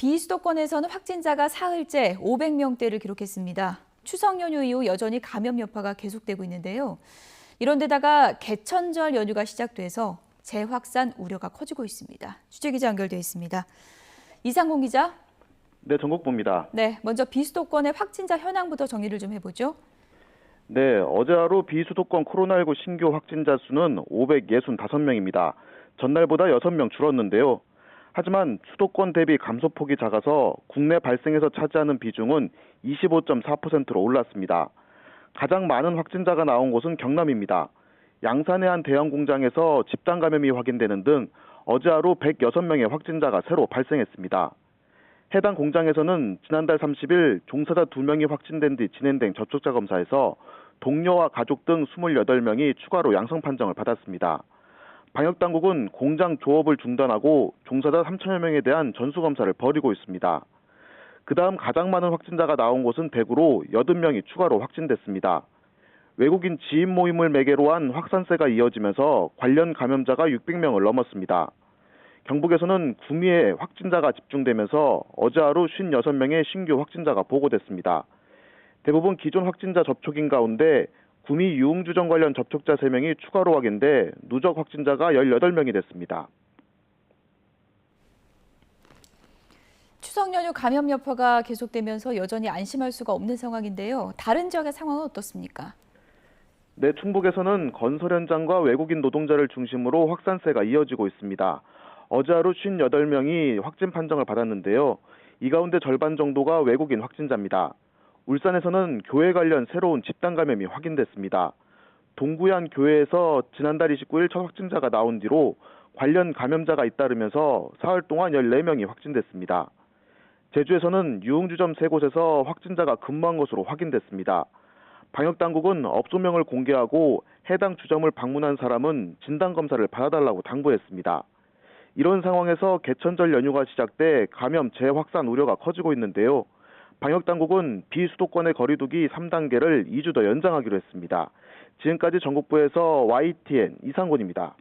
비수도권에서는 확진자가 사흘째 500명대를 기록했습니다. 추석 연휴 이후 여전히 감염 여파가 계속되고 있는데요. 이런 데다가 개천절 연휴가 시작돼서 재확산 우려가 커지고 있습니다. 취재기자 연결돼 있습니다. 이상공 기자. 네, 전국부입니다. 네, 먼저 비수도권의 확진자 현황부터 정리를 좀 해보죠. 네, 어제 하루 비수도권 코로나19 신규 확진자 수는 565명입니다. 전날보다 6명 줄었는데요. 하지만 수도권 대비 감소폭이 작아서 국내 발생에서 차지하는 비중은 25.4%로 올랐습니다. 가장 많은 확진자가 나온 곳은 경남입니다. 양산의 한 대형 공장에서 집단 감염이 확인되는 등 어제 하루 106명의 확진자가 새로 발생했습니다. 해당 공장에서는 지난달 30일 종사자 2명이 확진된 뒤 진행된 접촉자 검사에서 동료와 가족 등 28명이 추가로 양성 판정을 받았습니다. 방역당국은 공장 조업을 중단하고 종사자 3천여 명에 대한 전수검사를 벌이고 있습니다. 그 다음 가장 많은 확진자가 나온 곳은 대구로 80명이 추가로 확진됐습니다. 외국인 지인 모임을 매개로 한 확산세가 이어지면서 관련 감염자가 600명을 넘었습니다. 경북에서는 구미에 확진자가 집중되면서 어제 하루 56명의 신규 확진자가 보고됐습니다. 대부분 기존 확진자 접촉인 가운데 구미 유흥주점 관련 접촉자 3명이 추가로 확인돼 누적 확진자가 18명이 됐습니다. 추석 연휴 감염 여파가 계속되면서 여전히 안심할 수가 없는 상황인데요. 다른 지역의 상황은 어떻습니까? 네, 충북에서는 건설 현장과 외국인 노동자를 중심으로 확산세가 이어지고 있습니다. 어제 하루 58명이 확진 판정을 받았는데요. 이 가운데 절반 정도가 외국인 확진자입니다. 울산에서는 교회 관련 새로운 집단 감염이 확인됐습니다. 동구의 한 교회에서 지난달 29일 첫 확진자가 나온 뒤로 관련 감염자가 잇따르면서 사흘 동안 14명이 확진됐습니다. 제주에서는 유흥주점 3곳에서 확진자가 근무한 것으로 확인됐습니다. 방역당국은 업소명을 공개하고 해당 주점을 방문한 사람은 진단검사를 받아달라고 당부했습니다. 이런 상황에서 개천절 연휴가 시작돼 감염 재확산 우려가 커지고 있는데요. 방역당국은 비수도권의 거리두기 3단계를 2주 더 연장하기로 했습니다. 지금까지 전국부에서 YTN 이상곤입니다.